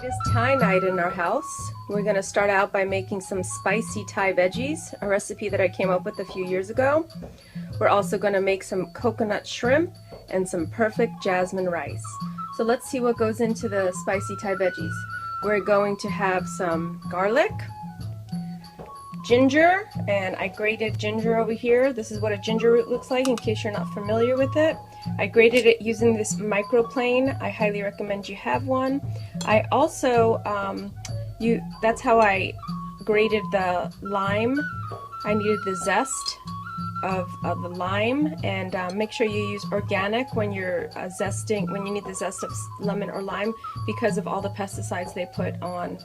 It is Thai night in our house. We're going to start out by making some spicy Thai veggies, a recipe that I came up with a few years ago. We're also going to make some coconut shrimp and some perfect jasmine rice. So let's see what goes into the spicy Thai veggies. We're going to have some garlic, ginger, and I grated ginger over here. This is what a ginger root looks like in case you're not familiar with it. I grated it using this microplane. I highly recommend you have one. I also, that's how I grated the lime. I needed the zest of the lime, and make sure you use organic when you're zesting, when you need the zest of lemon or lime, because of all the pesticides they put on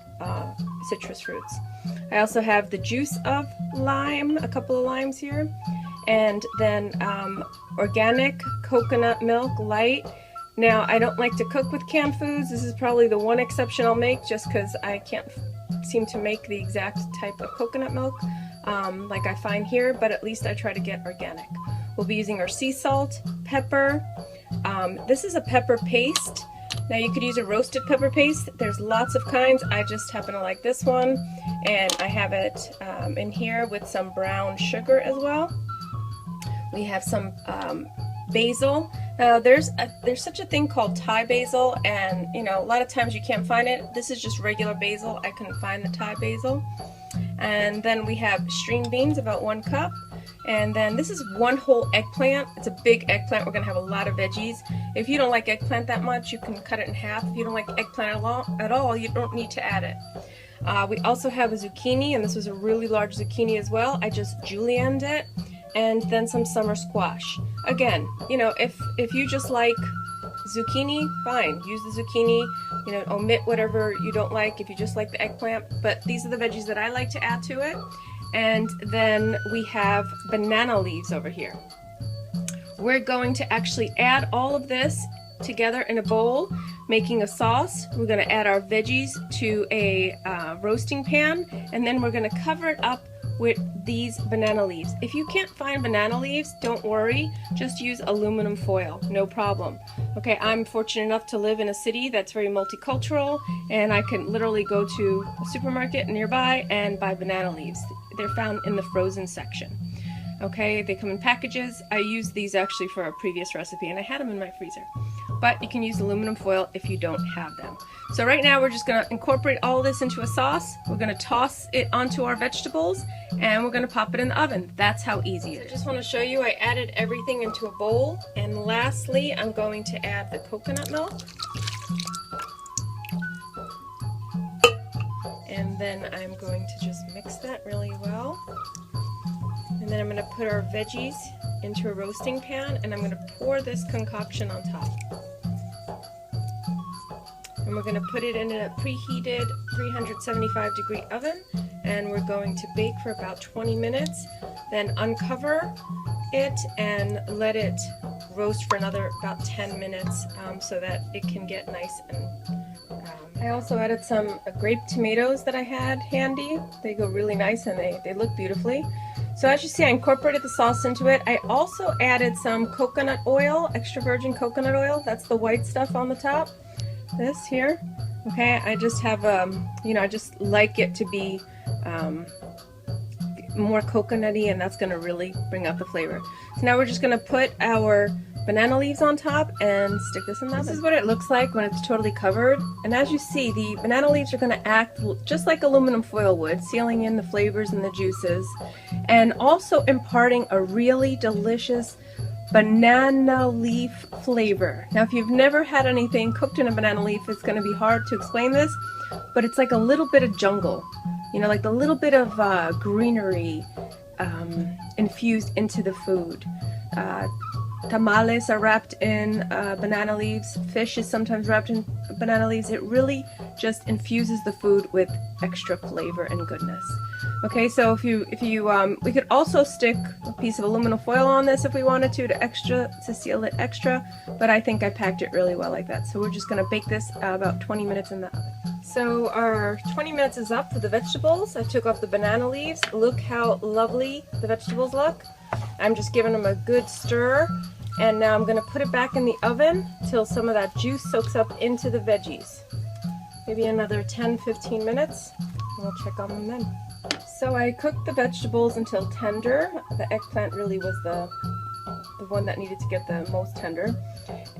citrus fruits. I also have the juice of lime, a couple of limes here, and then organic coconut milk, light. Now, I don't like to cook with canned foods. This is probably the one exception I'll make, just because I can't seem to make the exact type of coconut milk like I find here, but at least I try to get organic. We'll be using our sea salt, pepper. This is a pepper paste. Now you could use a roasted pepper paste. There's lots of kinds. I just happen to like this one, and I have it in here with some brown sugar as well. We have some basil. There's such a thing called Thai basil, and you know, a lot of times you can't find it. This is just regular basil. I couldn't find the Thai basil. And then we have string beans, about 1 cup. And then this is 1 whole eggplant. It's a big eggplant. We're going to have a lot of veggies. If you don't like eggplant that much, you can cut it in half. If you don't like eggplant at all, you don't need to add it. We also have a zucchini, and this was a really large zucchini as well. I just julienned it. And then some summer squash. Again, you know, if you just like zucchini, fine, use the zucchini, you know, omit whatever you don't like if you just like the eggplant, but these are the veggies that I like to add to it. And then we have banana leaves over here. We're going to actually add all of this together in a bowl, making a sauce. We're going to add our veggies to a roasting pan, and then we're going to cover it up with these banana leaves. If you can't find banana leaves, don't worry, just use aluminum foil, no problem. Okay, I'm fortunate enough to live in a city that's very multicultural, and I can literally go to a supermarket nearby and buy banana leaves. They're found in the frozen section. Okay, they come in packages. I used these actually for a previous recipe, and I had them in my freezer. But you can use aluminum foil if you don't have them. So right now we're just going to incorporate all this into a sauce. We're going to toss it onto our vegetables, and we're going to pop it in the oven. That's how easy it is. I just want to show you I added everything into a bowl. And lastly, I'm going to add the coconut milk. And then I'm going to just mix that really well. And then I'm going to put our veggies into a roasting pan, and I'm going to pour this concoction on top. And we're going to put it in a preheated 375-degree oven, and we're going to bake for about 20 minutes. Then uncover it and let it roast for another about 10 minutes so that it can get nice and I also added some grape tomatoes that I had handy. They go really nice, and they look beautifully. So as you see, I incorporated the sauce into it. I also added some coconut oil, extra virgin coconut oil. That's the white stuff on the top. This here. Okay, I just have, you know, I just like it to be more coconutty, and that's going to really bring out the flavor. So now we're just going to put our banana leaves on top and stick this in the oven. This is what it looks like when it's totally covered. And as you see, the banana leaves are going to act just like aluminum foil would, sealing in the flavors and the juices, and also imparting a really delicious banana leaf flavor. Now, if you've never had anything cooked in a banana leaf, it's going to be hard to explain this, but it's like a little bit of jungle. You know, like the little bit of greenery infused into the food. Tamales are wrapped in banana leaves. Fish is sometimes wrapped in banana leaves. It really just infuses the food with extra flavor and goodness. Okay, so if you we could also stick a piece of aluminum foil on this if we wanted to seal it extra, but I think I packed it really well like that. So we're just going to bake this about 20 minutes in the oven. So our 20 minutes is up for the vegetables. I took off the banana leaves. Look how lovely the vegetables look. I'm just giving them a good stir, and now I'm going to put it back in the oven till some of that juice soaks up into the veggies. maybe another 10-15 minutes, and we'll check on them then. So I cooked the vegetables until tender. The eggplant really was the one that needed to get the most tender.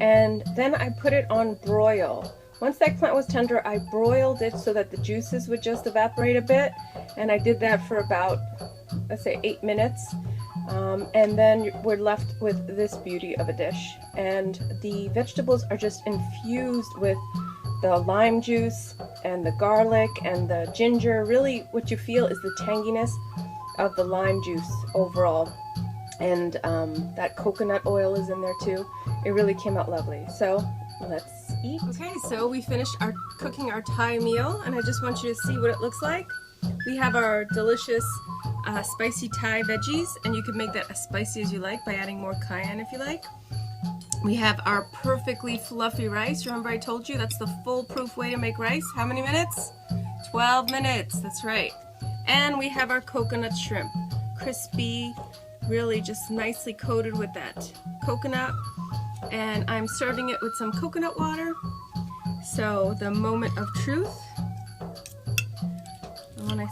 And then I put it on broil. Once the eggplant was tender, I broiled it so that the juices would just evaporate a bit. And I did that for about, let's say, 8 minutes. And then we're left with this beauty of a dish. And the vegetables are just infused with the lime juice and the garlic and the ginger. Really what you feel is the tanginess of the lime juice overall. And that coconut oil is in there too. It really came out lovely. So let's eat. Okay, so we finished cooking our Thai meal, and I just want you to see what it looks like. We have our delicious spicy Thai veggies, and you can make that as spicy as you like by adding more cayenne if you like. We have our perfectly fluffy rice. Remember I told you that's the foolproof way to make rice. How many minutes? 12 minutes, that's right. And we have our coconut shrimp. Crispy, really just nicely coated with that coconut. And I'm serving it with some coconut water. So the moment of truth. And I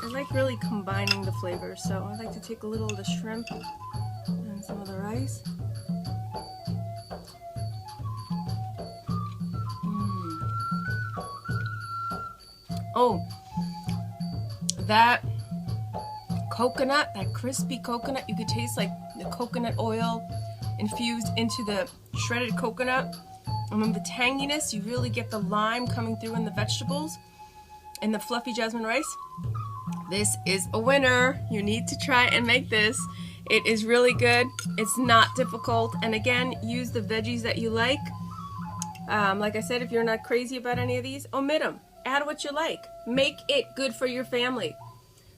like really combining the flavors. So I like to take a little of the shrimp and some of the rice. Oh, that coconut, that crispy coconut, you could taste like the coconut oil infused into the shredded coconut. And then the tanginess, you really get the lime coming through in the vegetables and the fluffy jasmine rice. This is a winner. You need to try and make this. It is really good. It's not difficult. And again, use the veggies that you like. Like I said, if you're not crazy about any of these, omit them. Add what you like. Make it good for your family.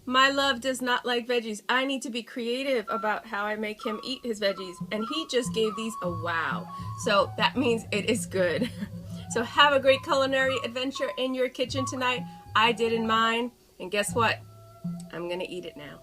My love does not like veggies. I need to be creative about how I make him eat his veggies. And he just gave these a wow. So that means it is good. So have a great culinary adventure in your kitchen tonight. I did in mine. And guess what? I'm going to eat it now.